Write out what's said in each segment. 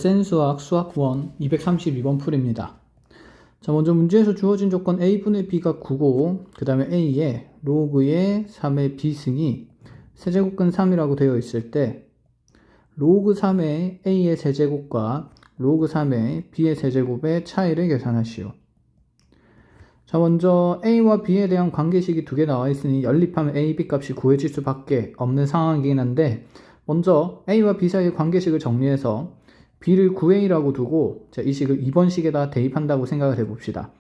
센수학 수학 1 232번 풀입니다. 자, 먼저 문제에서 주어진 조건 a분의 b가 9고 그 다음에 a에 로그의 3의 b승이 세제곱근 3이라고 되어 있을 때 로그 3의 a의 세제곱과 로그 3의 b의 세제곱의 차이를 계산하시오. 자, 먼저 a와 b에 대한 관계식이 두 개 나와 있으니 연립하면 a, b 값이 구해질 수밖에 없는 상황이긴 한데, 먼저 a와 b 사이의 관계식을 정리해서 b를 9a라고 두고 이 식을 2번 식에다 대입한다고 생각을 해봅시다.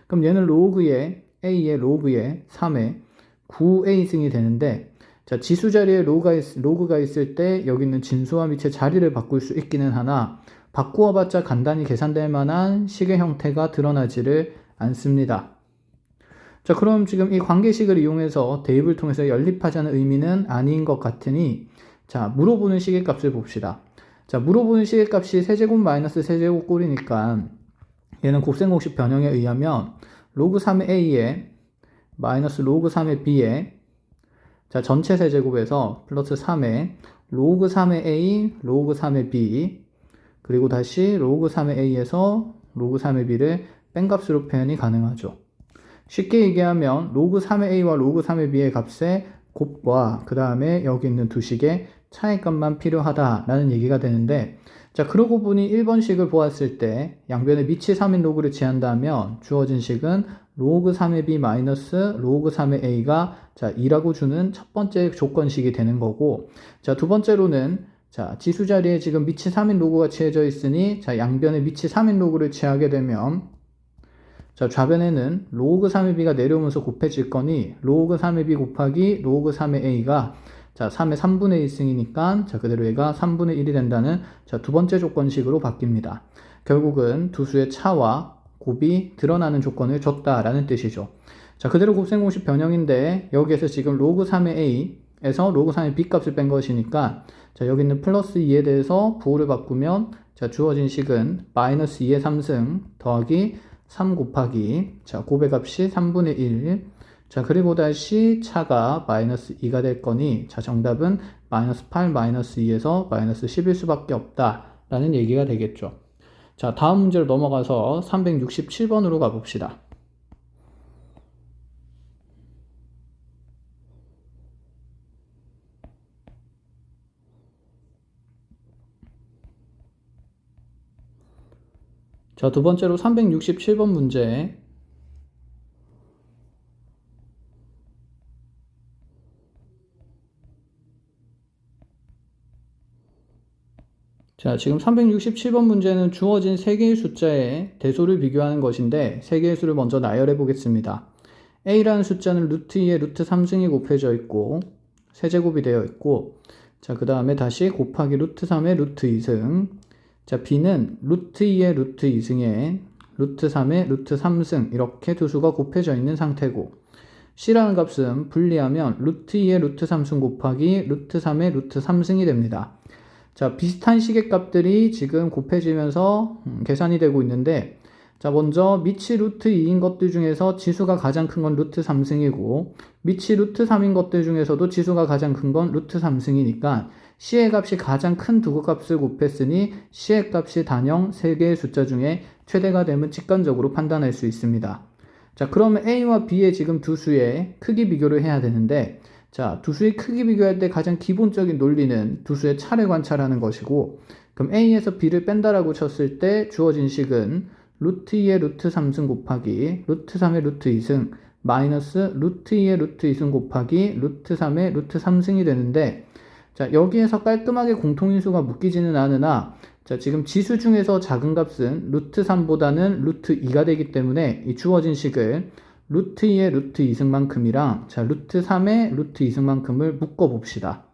그럼 얘는 로그의 a의 로그의 3의 9a승이 되는데, 자, 지수 자리에 로그가 있을 때 여기 있는 진수와 밑의 자리를 바꿀 수 있기는 하나 바꾸어봤자 간단히 계산될 만한 식의 형태가 드러나지를 않습니다. 자, 그럼 지금 이 관계식을 이용해서 대입을 통해서 연립하자는 의미는 아닌 것 같으니, 자, 물어보는 식의 값을 봅시다. 자, 물어보는 식의 값이 세제곱 마이너스 세제곱 꼴이니까 얘는 곱셈공식 변형에 의하면 로그 3의 a에 마이너스 로그 3의 b에, 자, 전체 세제곱에서 플러스 3에 로그 3의 a, 로그 3의 b, 그리고 다시 로그 3의 a에서 로그 3의 b를 뺀 값으로 표현이 가능하죠. 쉽게 얘기하면 로그 3의 a와 로그 3의 b의 값의 곱과 그 다음에 여기 있는 두 식의 차이값만 필요하다라는 얘기가 되는데, 자, 그러고 보니 1번식을 보았을 때 양변에 밑이 3인 로그를 취한다면 주어진 식은 로그 3의 b 마이너스 로그 3의 a가 자 2라고 주는 첫 번째 조건식이 되는 거고, 자, 두 번째로는 자, 지수 자리에 지금 밑이 3인 로그가 취해져 있으니 자, 양변에 밑이 3인 로그를 취하게 되면 자, 좌변에는 로그 3의 b가 내려오면서 곱해질 거니 로그 3의 b 곱하기 로그 3의 a가 자, 3의 3분의 1승이니까 자, 그대로 얘가 3분의 1이 된다는 자, 두 번째 조건식으로 바뀝니다. 결국은 두 수의 차와 곱이 드러나는 조건을 줬다라는 뜻이죠. 자, 그대로 곱셈공식 변형인데 여기에서 지금 로그 3의 a에서 로그 3의 b 값을 뺀 것이니까 자, 여기 있는 플러스 2에 대해서 부호를 바꾸면 자, 주어진 식은 마이너스 2의 3승 더하기 3 곱하기 자, 곱의 값이 3분의 1. 자, 그리고 다시 차가 마이너스 2가 될 거니 자, 정답은 마이너스 8 마이너스 2에서 마이너스 10일 수밖에 없다 라는 얘기가 되겠죠. 자, 다음 문제로 넘어가서 367번으로 가봅시다. 자, 두 번째로 367번 문제. 자, 지금 367번 문제는 주어진 3개의 숫자의 대소를 비교하는 것인데 3개의 수를 먼저 나열해 보겠습니다. a라는 숫자는 루트 2에 루트 3승이 곱해져 있고 세제곱이 되어 있고, 자, 그 다음에 다시 곱하기 루트 3의 루트 2승, 자, b는 루트 2의 루트 2승에 루트 3의 루트 3승 이렇게 두 수가 곱해져 있는 상태고, c라는 값은 분리하면 루트 2의 루트 3승 곱하기 루트 3의 루트 3승이 됩니다. 자, 비슷한 식의 값들이 지금 곱해지면서 계산이 되고 있는데, 자, 먼저 밑이 루트 2인 것들 중에서 지수가 가장 큰 건 루트 3승이고 밑이 루트 3인 것들 중에서도 지수가 가장 큰 건 루트 3승이니까 c의 값이 가장 큰 두 값을 곱했으니 c의 값이 단형 3개의 숫자 중에 최대가 되면 직관적으로 판단할 수 있습니다. 자, 그러면 a와 b의 지금 두 수의 크기 비교를 해야 되는데, 자, 두 수의 크기 비교할 때 가장 기본적인 논리는 두 수의 차를 관찰하는 것이고, 그럼 a에서 b를 뺀다라고 쳤을 때 주어진 식은 루트 2의 루트 3승 곱하기 루트 3의 루트 2승 마이너스 루트 2의 루트 2승 곱하기 루트 3의 루트 3승이 되는데, 자, 여기에서 깔끔하게 공통인수가 묶이지는 않으나 자, 지금 지수 중에서 작은 값은 루트 3보다는 루트 2가 되기 때문에 이 주어진 식을 루트 2의 루트 2승만큼이랑 자, 루트 3의 루트 2승만큼을 묶어 봅시다.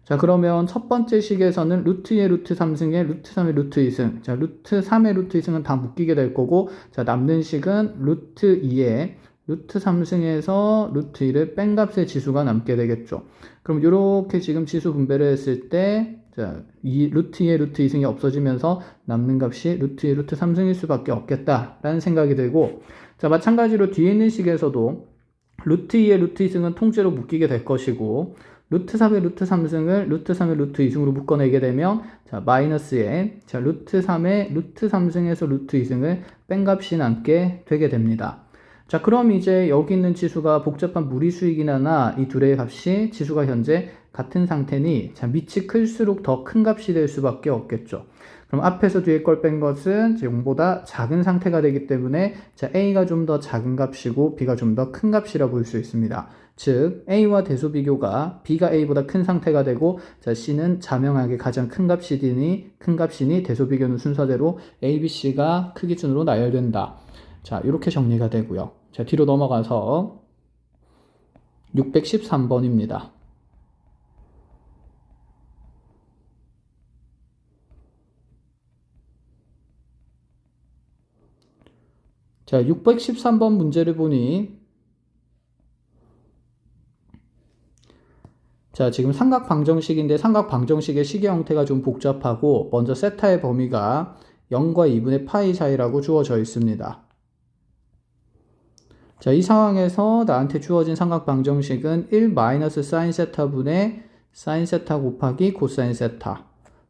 자, 그러면 첫 번째 식에서는 루트 2의 루트 3승에 루트 3의 루트 2승, 자, 루트 3의 루트 2승은 다 묶이게 될 거고, 자, 남는 식은 루트 2의 루트 3승에서 루트 2를 뺀 값의 지수가 남게 되겠죠. 그럼 이렇게 지금 지수 분배를 했을 때 자, 루트 2의 루트 2승이 없어지면서 남는 값이 루트 2의 루트 3승일 수밖에 없겠다라는 생각이 들고, 자, 마찬가지로 뒤에 있는 식에서도 루트 2의 루트 2승은 통째로 묶이게 될 것이고 루트 3의 루트 3승을 루트 3의 루트 2승으로 묶어내게 되면 자 마이너스에 자 루트 3의 루트 3승에서 루트 2승을 뺀 값이 남게 되게 됩니다. 자 그럼 이제 여기 있는 지수가 복잡한 무리수이긴 하나 이 둘의 값이 지수가 현재 같은 상태니 자 밑이 클수록 더 큰 값이 될 수밖에 없겠죠. 그럼 앞에서 뒤에 걸 뺀 것은 0보다 작은 상태가 되기 때문에 자 A가 좀 더 작은 값이고 B가 좀 더 큰 값이라 볼 수 있습니다. 즉 A와 대소 비교가 B가 A보다 큰 상태가 되고 자 C는 자명하게 가장 큰 값이니 대소 비교는 순서대로 A, B, C가 크기 순으로 나열된다. 자 이렇게 정리가 되고요. 자 뒤로 넘어가서 613번입니다. 자 613번 문제를 보니 자 지금 삼각방정식인데 삼각방정식의 식의 형태가 좀 복잡하고 먼저 세타의 범위가 0과 2분의 파이 사이라고 주어져 있습니다. 자, 이 상황에서 나한테 주어진 삼각방정식은 1 마이너스 사인 세타분의 사인 세타 곱하기 코사인 세타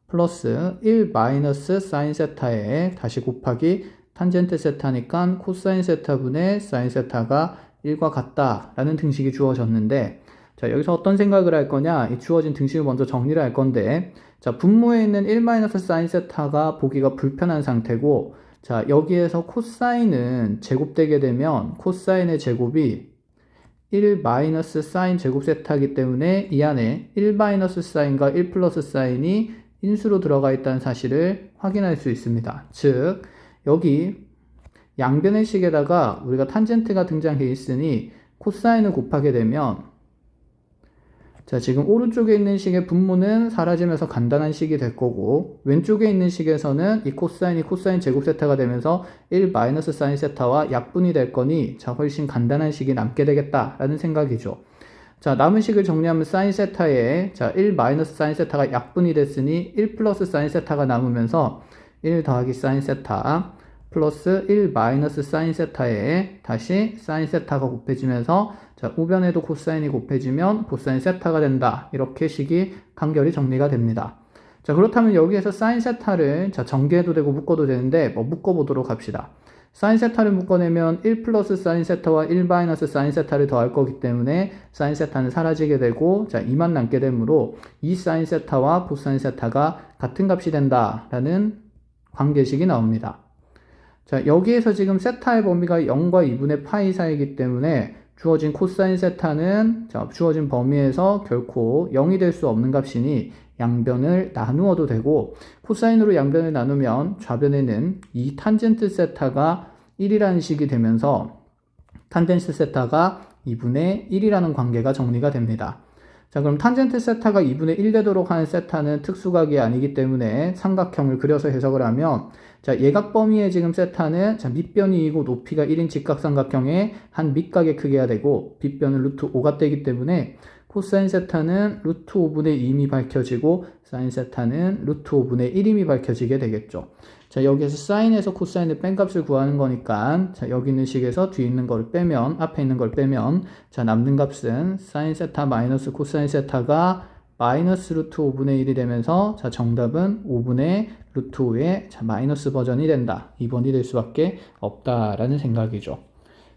플러스 1 마이너스 사인 세타에 다시 곱하기 탄젠트 세타니까 코사인 세타분의 사인 세타가 1과 같다라는 등식이 주어졌는데 자 여기서 어떤 생각을 할 거냐 이 주어진 등식을 먼저 정리를 할 건데 자 분모에 있는 1 마이너스 사인 세타가 보기가 불편한 상태고 자 여기에서 코사인은 제곱되게 되면 코사인의 제곱이 1 마이너스 사인 제곱 세타이기 때문에 이 안에 1 마이너스 사인과 1 플러스 사인이 인수로 들어가 있다는 사실을 확인할 수 있습니다. 즉 여기 양변의 식에다가 우리가 탄젠트가 등장해 있으니 코사인을 곱하게 되면 자 지금 오른쪽에 있는 식의 분모는 사라지면서 간단한 식이 될 거고 왼쪽에 있는 식에서는 이 코사인이 코사인 제곱 세타가 되면서 1 마이너스 사인 세타와 약분이 될 거니 자 훨씬 간단한 식이 남게 되겠다라는 생각이죠. 자 남은 식을 정리하면 사인 세타에 자 1 마이너스 사인 세타가 약분이 됐으니 1 플러스 사인 세타가 남으면서 1 더하기 사인 세타 플러스 1 마이너스 사인 세타에 다시 사인 세타가 곱해지면서 자 우변에도 코사인이 곱해지면 코사인 세타가 된다. 이렇게 식이 간결히 정리가 됩니다. 자 그렇다면 여기에서 사인 세타를 자 전개해도 되고 묶어도 되는데 뭐 묶어보도록 합시다. 사인 세타를 묶어내면 1 플러스 사인 세타와 1 마이너스 사인 세타를 더할 거기 때문에 사인 세타는 사라지게 되고 자 2만 남게 되므로 이 사인 세타와 코사인 세타가 같은 값이 된다라는 관계식이 나옵니다. 자 여기에서 지금 세타의 범위가 0과 2분의 파이 사이이기 때문에 주어진 코사인 세타는 자 주어진 범위에서 결코 0이 될 수 없는 값이니 양변을 나누어도 되고 코사인으로 양변을 나누면 좌변에는 이 탄젠트 세타가 1이라는 식이 되면서 탄젠트 세타가 2분의 1이라는 관계가 정리가 됩니다. 자 그럼 탄젠트 세타가 2분의 1 되도록 하는 세타는 특수각이 아니기 때문에 삼각형을 그려서 해석을 하면 자 예각 범위의 지금 세타는 자 밑변이 2고 높이가 1인 직각삼각형의 한 밑각의 크기가 되고 빗변은 루트 5가 되기 때문에 코사인 세타는 루트 5분의 2임이 밝혀지고 사인 세타는 루트 5분의 1임이 밝혀지게 되겠죠. 자 여기에서 사인에서 코사인의 뺀 값을 구하는 거니까 자 여기 있는 식에서 뒤에 있는 걸 빼면 앞에 있는 걸 빼면 자 남는 값은 사인 세타 마이너스 코사인 세타가 마이너스 루트 5분의 1이 되면서 자 정답은 5분의 루트 5의 자 마이너스 버전이 된다. 2번이 될 수밖에 없다라는 생각이죠.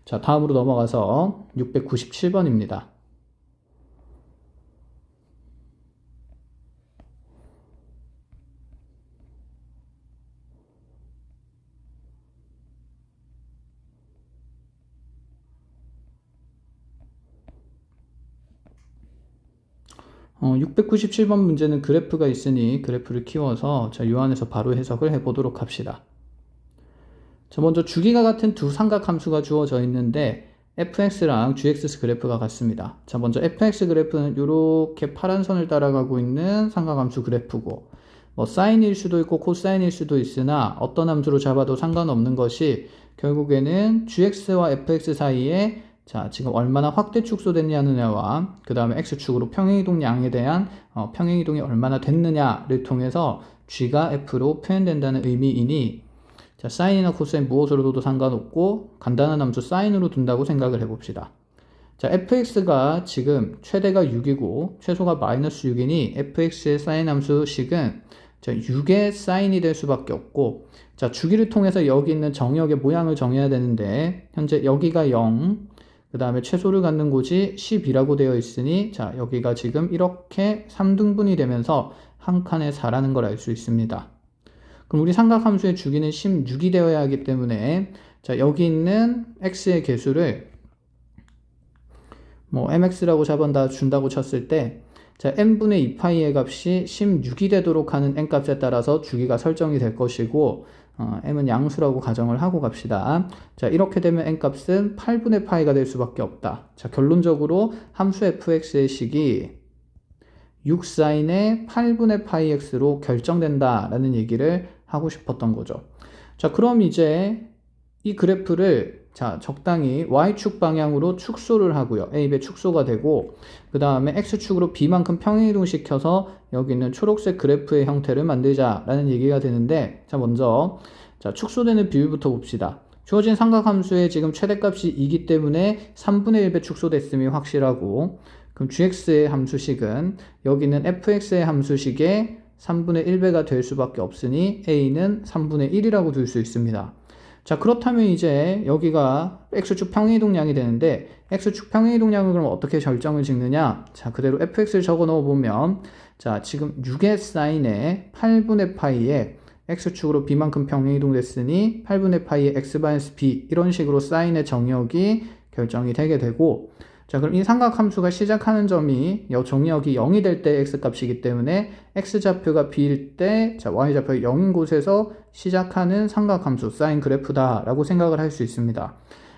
자 다음으로 넘어가서 697번입니다. 어, 697번 문제는 그래프가 있으니 그래프를 키워서 자, 요 안에서 바로 해석을 해보도록 합시다. 자, 먼저 주기가 같은 두 삼각함수가 주어져 있는데 fx랑 gx 그래프가 같습니다. 자, 먼저 fx 그래프는 이렇게 파란 선을 따라가고 있는 삼각함수 그래프고 뭐 사인일 수도 있고 코사인일 수도 있으나 어떤 함수로 잡아도 상관없는 것이 결국에는 gx와 fx 사이에 자, 지금 얼마나 확대 축소됐냐느냐와 그 다음에 x축으로 평행이동 양에 대한 평행이동이 얼마나 됐느냐를 통해서 g가 f로 표현된다는 의미이니 자, 사인이나 코사인 무엇으로 둬도 상관없고 간단한 함수 사인으로 둔다고 생각을 해봅시다. 자, fx가 지금 최대가 6이고 최소가 마이너스 6이니 fx의 사인 함수식은 자, 6의 사인이 될 수밖에 없고, 자, 주기를 통해서 여기 있는 정역의 모양을 정해야 되는데 현재 여기가 0, 그 다음에 최소를 갖는 곳이 10이라고 되어 있으니 자, 여기가 지금 이렇게 3등분이 되면서 한 칸에 4라는 걸 알 수 있습니다. 그럼 우리 삼각함수의 주기는 16이 되어야 하기 때문에 자, 여기 있는 x의 개수를 뭐 mx라고 준다고 쳤을 때 자, n분의 2파이의 값이 16이 되도록 하는 n값에 따라서 주기가 설정이 될 것이고 m은 양수라고 가정을 하고 갑시다. 자, 이렇게 되면 n값은 8분의 파이가 될 수밖에 없다. 자, 결론적으로 함수 fx의 식이 6sin의 8분의 파이 x로 결정된다라는 얘기를 하고 싶었던 거죠. 자, 그럼 이제 이 그래프를 자, 적당히 y축 방향으로 축소를 하고요. a배 축소가 되고 그 다음에 x축으로 b만큼 평행이동시켜서 여기 있는 초록색 그래프의 형태를 만들자라는 얘기가 되는데 자, 먼저 자, 축소되는 비율부터 봅시다. 주어진 삼각함수의 지금 최대값이 2기 때문에 3분의 1배 축소됐음이 확실하고 그럼 gx의 함수식은 여기 있는 fx의 함수식의 3분의 1배가 될 수밖에 없으니 a는 3분의 1이라고 둘 수 있습니다. 자, 그렇다면 이제 여기가 x축 평행이동량이 되는데 x축 평행이동량을 그럼 어떻게 결정을 짓느냐? 자, 그대로 fx를 적어 넣어 보면 자, 지금 6의 사인에 8분의 파이에 x축으로 b만큼 평행이동 됐으니 8분의 파이에 x-b 이런 식으로 사인의 정역이 결정이 되게 되고 자, 그럼 이 삼각함수가 시작하는 점이 정역이 0이 될 때 x값이기 때문에 x좌표가 b일 때 자, y좌표가 0인 곳에서 시작하는 삼각함수 사인 그래프다 라고 생각을 할 수 있습니다.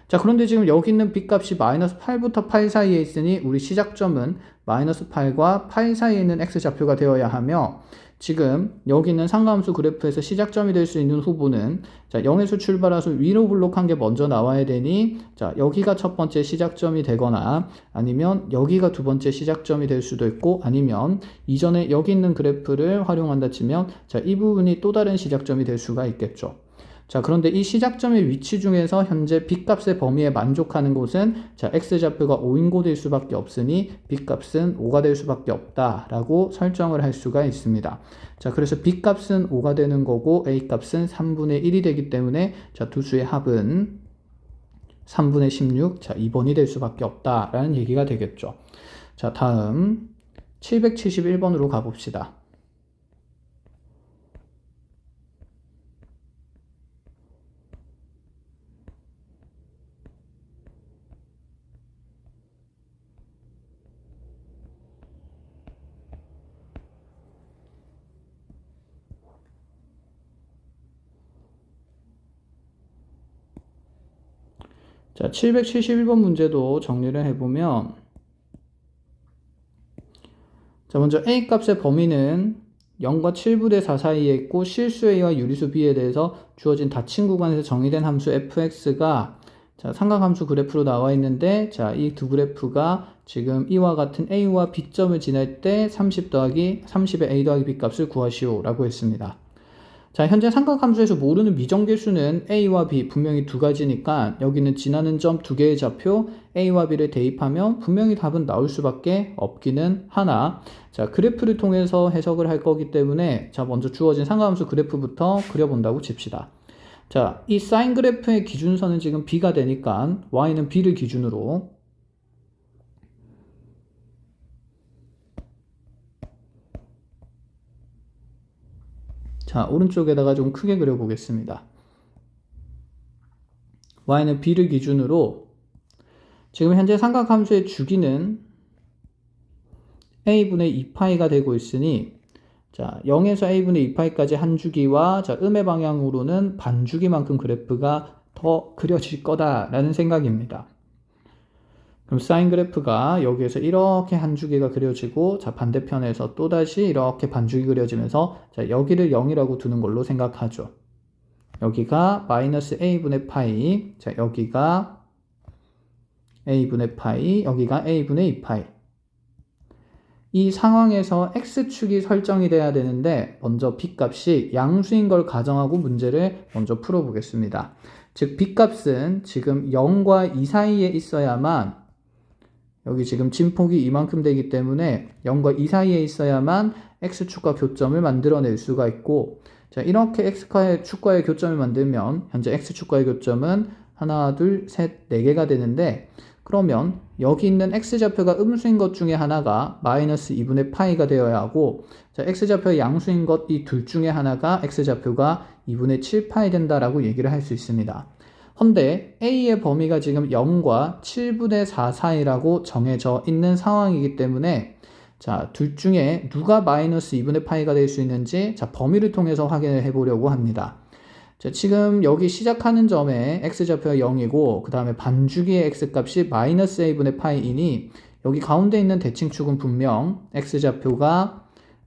자, 그런데 지금 여기 있는 b값이 마이너스 8부터 8 사이에 있으니 우리 시작점은 마이너스 8과 8 사이에 있는 x좌표가 되어야 하며 지금 여기 있는 삼각함수 그래프에서 시작점이 될 수 있는 후보는 자, 0에서 출발해서 위로 블록한 게 먼저 나와야 되니 자, 여기가 첫 번째 시작점이 되거나 아니면 여기가 두 번째 시작점이 될 수도 있고 아니면 이전에 여기 있는 그래프를 활용한다 치면 자, 이 부분이 또 다른 시작점이 될 수가 있겠죠. 자, 그런데 이 시작점의 위치 중에서 현재 b값의 범위에 만족하는 곳은 자, x좌표가 5인 곳일 수밖에 없으니 b값은 5가 될 수밖에 없다라고 설정을 할 수가 있습니다. 자, 그래서 b값은 5가 되는 거고 a값은 3분의 1이 되기 때문에 자, 두 수의 합은 3분의 16, 자, 2번이 될 수밖에 없다라는 얘기가 되겠죠. 자, 다음 771번으로 가봅시다. 자, 771번 문제도 정리를 해보면 자, 먼저 a 값의 범위는 0과 7분의 4 사이에 있고 실수 a와 유리수 b에 대해서 주어진 닫힌 구간에서 정의된 함수 fx가 자, 삼각함수 그래프로 나와 있는데 자, 이 두 그래프가 지금 이와 같은 a와 b점을 지날 때 30 더하기 30의 a 더하기 b 값을 구하시오 라고 했습니다. 자, 현재 삼각함수에서 모르는 미정계수는 a와 b 분명히 두 가지니까 여기는 지나는 점 두 개의 좌표 a와 b를 대입하면 분명히 답은 나올 수밖에 없기는 하나 자, 그래프를 통해서 해석을 할 거기 때문에 자, 먼저 주어진 삼각함수 그래프부터 그려본다고 칩시다. 자, 이 사인 그래프의 기준선은 지금 b가 되니까 y는 b를 기준으로 자, 오른쪽에다가 좀 크게 그려보겠습니다. y는 b를 기준으로 지금 현재 삼각함수의 주기는 a분의 2파이가 되고 있으니 자, 0에서 a분의 2파이까지 한 주기와 자, 음의 방향으로는 반주기만큼 그래프가 더 그려질 거다라는 생각입니다. 그럼 사인 그래프가 여기에서 이렇게 한 주기가 그려지고 자, 반대편에서 또다시 이렇게 반주기 그려지면서 자, 여기를 0이라고 두는 걸로 생각하죠. 여기가 마이너스 a분의 파이 자, 여기가 a분의 파이 여기가 a분의 2파이 이 상황에서 x축이 설정이 돼야 되는데 먼저 b값이 양수인 걸 가정하고 문제를 먼저 풀어보겠습니다. 즉 b값은 지금 0과 2 사이에 있어야만 여기 지금 진폭이 이만큼 되기 때문에 0과 2 사이에 있어야만 x축과 교점을 만들어낼 수가 있고, 자, 이렇게 x축과의 교점을 만들면 현재 x축과의 교점은 하나, 둘, 셋, 4개가 되는데, 그러면 여기 있는 x좌표가 음수인 것 중에 하나가 마이너스 2분의 파이가 되어야 하고, 자, x좌표의 양수인 것 이 둘 중에 하나가 x좌표가 2분의 7파이 된다라고 얘기를 할 수 있습니다. 헌데 A의 범위가 지금 0과 7분의 4 사이라고 정해져 있는 상황이기 때문에, 자, 둘 중에 누가 마이너스 2분의 파이가 될 수 있는지, 자, 범위를 통해서 확인을 해보려고 합니다. 자, 지금 여기 시작하는 점에 x좌표가 0이고 그 다음에 반주기의 x값이 마이너스 a분의 파이이니, 여기 가운데 있는 대칭축은 분명 x좌표가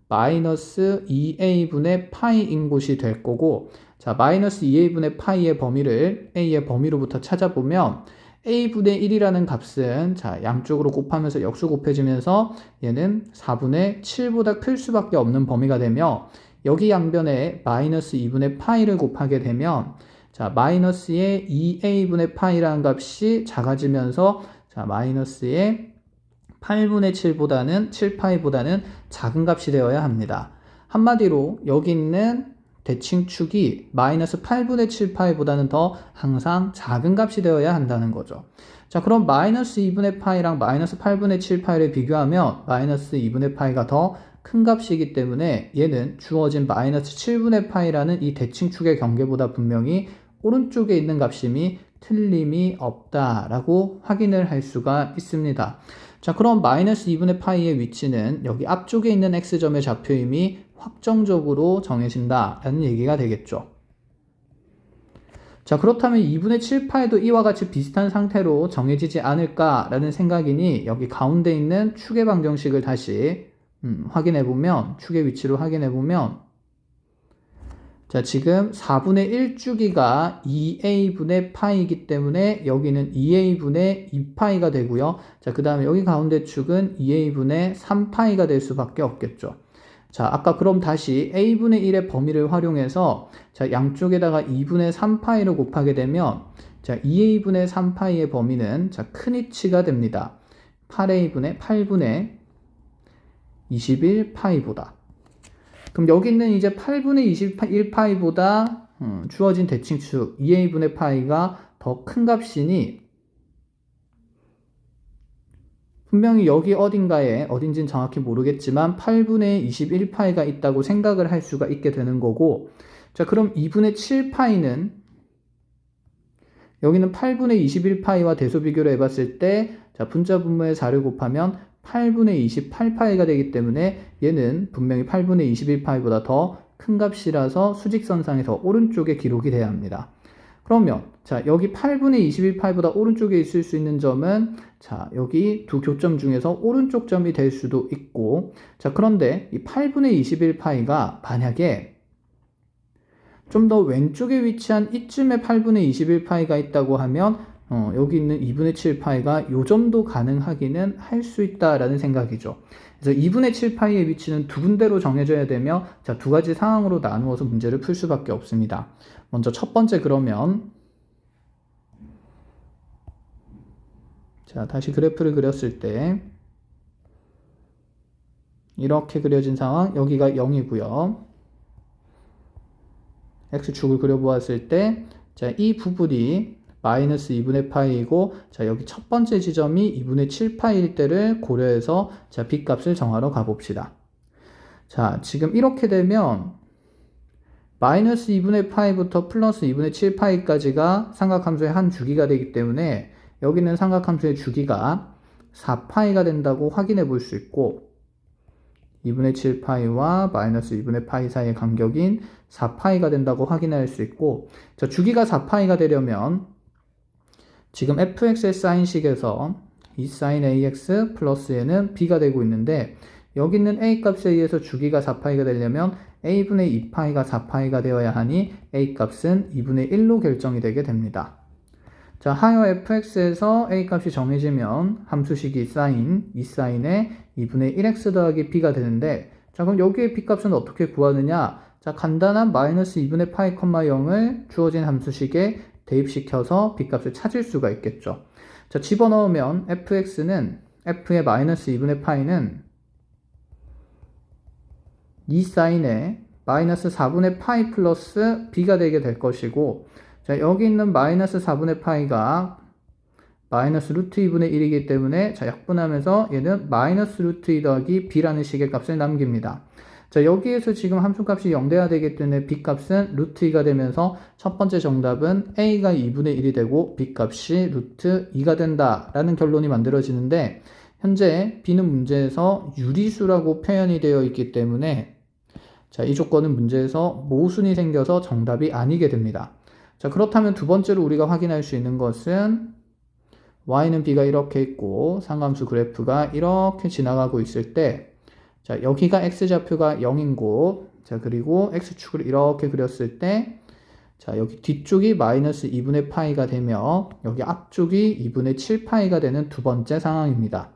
마이너스 2a분의 파이인 곳이 될 거고, 자, 마이너스 2a분의 파이의 범위를 a의 범위로부터 찾아보면 a분의 1이라는 값은, 자, 양쪽으로 곱하면서 역수 곱해지면서 얘는 4분의 7보다 클 수밖에 없는 범위가 되며, 여기 양변에 마이너스 2분의 파이를 곱하게 되면, 자, 마이너스의 2a분의 파이라는 값이 작아지면서, 자, 마이너스의 8분의 7파이보다는 작은 값이 되어야 합니다. 한마디로 여기 있는 대칭축이 마이너스 8분의 7파이보다는 더 항상 작은 값이 되어야 한다는 거죠. 자, 그럼 마이너스 2분의 파이랑 마이너스 8분의 7파이를 비교하면 마이너스 2분의 파이가 더 큰 값이기 때문에 얘는 주어진 마이너스 7분의 파이라는 이 대칭축의 경계보다 분명히 오른쪽에 있는 값임이 틀림이 없다라고 확인을 할 수가 있습니다. 자, 그럼 마이너스 2분의 파이의 위치는 여기 앞쪽에 있는 x점의 좌표임이 확정적으로 정해진다라는 얘기가 되겠죠. 자, 그렇다면 2분의 7파이도 이와 같이 비슷한 상태로 정해지지 않을까라는 생각이니, 여기 가운데 있는 축의 방정식을 다시 확인해보면, 축의 위치를 확인해보면, 자, 지금 4분의 1주기가 2a분의 파이이기 때문에 여기는 2a분의 2파이가 되고요. 자, 그 다음에 여기 가운데 축은 2a분의 3파이가 될 수밖에 없겠죠. 자, 아까 그럼 다시 a분의 1의 범위를 활용해서, 자, 양쪽에다가 2분의 3파이를 곱하게 되면, 자, 2a분의 3파이의 범위는, 자, 큰 이치가 됩니다. 8분의 21파이보다. 그럼 여기 있는 이제 8분의 21파이보다 주어진 대칭축 2a분의 파이가 더 큰 값이니, 분명히 여기 어딘지는 정확히 모르겠지만 8분의 21파이가 있다고 생각을 할 수가 있게 되는 거고, 자, 그럼 2분의 7파이는 여기는 8분의 21파이와 대소 비교를 해봤을 때, 자, 분자 분모의 4를 곱하면 8분의 28파이가 되기 때문에 얘는 분명히 8분의 21파이보다 더 큰 값이라서 수직선상에서 오른쪽에 기록이 돼야 합니다. 그러면, 자, 여기 8분의 21파이보다 오른쪽에 있을 수 있는 점은, 자, 여기 두 교점 중에서 오른쪽 점이 될 수도 있고, 자, 그런데 이 8분의 21파이가 만약에 좀 더 왼쪽에 위치한 이쯤에 8분의 21파이가 있다고 하면, 여기 있는 2분의 7파이가 요 점도 가능하기는 할 수 있다라는 생각이죠. 그래서 2분의 7파이의 위치는 두 군데로 정해져야 되며, 자, 두 가지 상황으로 나누어서 문제를 풀 수밖에 없습니다. 먼저 첫 번째, 그러면, 자, 다시 그래프를 그렸을 때 이렇게 그려진 상황, 여기가 0이고요. x축을 그려보았을 때, 자, 이 부분이 마이너스 2분의 파이이고, 자, 여기 첫 번째 지점이 2분의 7파이일 때를 고려해서, 자, b값을 정하러 가봅시다. 자, 지금 이렇게 되면 마이너스 2분의 파이부터 플러스 2분의 7파이까지가 삼각함수의 한 주기가 되기 때문에 여기는 삼각함수의 주기가 4파이가 된다고 확인해 볼 수 있고, 2분의 7파이와 마이너스 2분의 파이 사이의 간격인 4파이가 된다고 확인할 수 있고, 자, 주기가 4파이가 되려면 지금 fx의 사인식에서 이 sin ax 플러스 얘는 b가 되고 있는데, 여기 있는 a 값에 의해서 주기가 4파이가 되려면 a분의 2파이가 4파이가 되어야 하니 a 값은 2분의 1로 결정이 되게 됩니다. 자, 하여 fx에서 a 값이 정해지면 함수식이 sin, 이 sin에 2분의 1x 더하기 b가 되는데, 자, 그럼 여기에 b 값은 어떻게 구하느냐? 자, 간단한 마이너스 2분의 파이, 0을 주어진 함수식에 대입시켜서 b 값을 찾을 수가 있겠죠. 자, 집어넣으면 fx는 f의 마이너스 2분의 파이는 2 사인의 마이너스 4분의 파이 플러스 b가 되게 될 것이고, 자, 여기 있는 마이너스 4분의 파이가 마이너스 루트 2분의 1이기 때문에 자, 약분하면서 얘는 마이너스 루트 2 더하기 b라는 식의 값을 남깁니다. 자, 여기에서 지금 함수값이 0돼야 되기 때문에 b값은 루트 2가 되면서 첫 번째 정답은 a가 2분의 1이 되고 b값이 루트 2가 된다 라는 결론이 만들어지는데, 현재 b는 문제에서 유리수라고 표현이 되어 있기 때문에 자, 이 조건은 문제에서 모순이 생겨서 정답이 아니게 됩니다. 자, 그렇다면 두 번째로 우리가 확인할 수 있는 것은 y는 b가 이렇게 있고 상함수 그래프가 이렇게 지나가고 있을 때, 자, 여기가 x좌표가 0인 곳, 자, 그리고 x축을 이렇게 그렸을 때, 자, 여기 뒤쪽이 마이너스 2분의 파이가 되며 여기 앞쪽이 2분의 7파이가 되는 두 번째 상황입니다.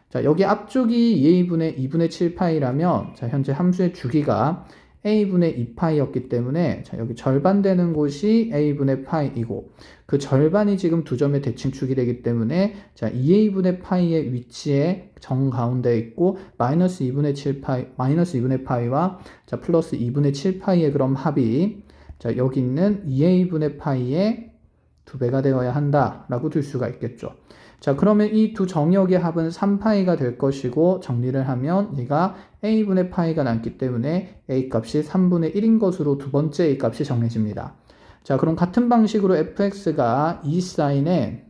자, 여기 앞쪽이 2분의 7파이라면 자, 현재 함수의 주기가 a분의 2파이였기 때문에 자, 여기 절반 되는 곳이 a분의 파이이고 그 절반이 지금 두 점의 대칭축이 되기 때문에 자, 2a분의 파이의 위치에 정가운데 있고 마이너스 2분의 파이와 자, 플러스 2분의 7파이의 그럼 합이 자, 여기 있는 2a분의 파이의 2배가 되어야 한다라고 둘 수가 있겠죠. 자, 그러면 이 두 정역의 합은 3파이가 될 것이고 정리를 하면 얘가 a분의 파이가 남기 때문에 a값이 3분의 1인 것으로 두 번째 a값이 정해집니다. 자, 그럼 같은 방식으로 fx가 2sin의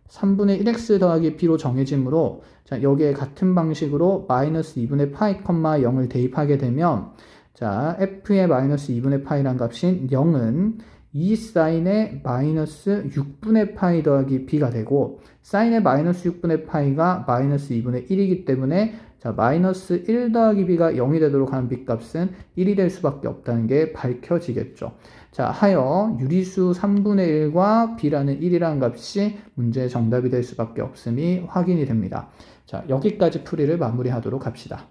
3분의 1x 더하기 b로 정해지므로 자, 여기에 같은 방식으로 마이너스 2분의 파이, 0을 대입하게 되면 자, f의 마이너스 2분의 파이란 값인 0은 2sin의 마이너스 6분의 파이 더하기 b가 되고 sin의 마이너스 6분의 파이가 마이너스 2분의 1이기 때문에 자, 마이너스 1 더하기 b가 0이 되도록 하는 b값은 1이 될 수밖에 없다는 게 밝혀지겠죠. 자, 하여 유리수 3분의 1과 b라는 1이라는 값이 문제의 정답이 될 수밖에 없음이 확인이 됩니다. 자, 여기까지 풀이를 마무리하도록 합시다.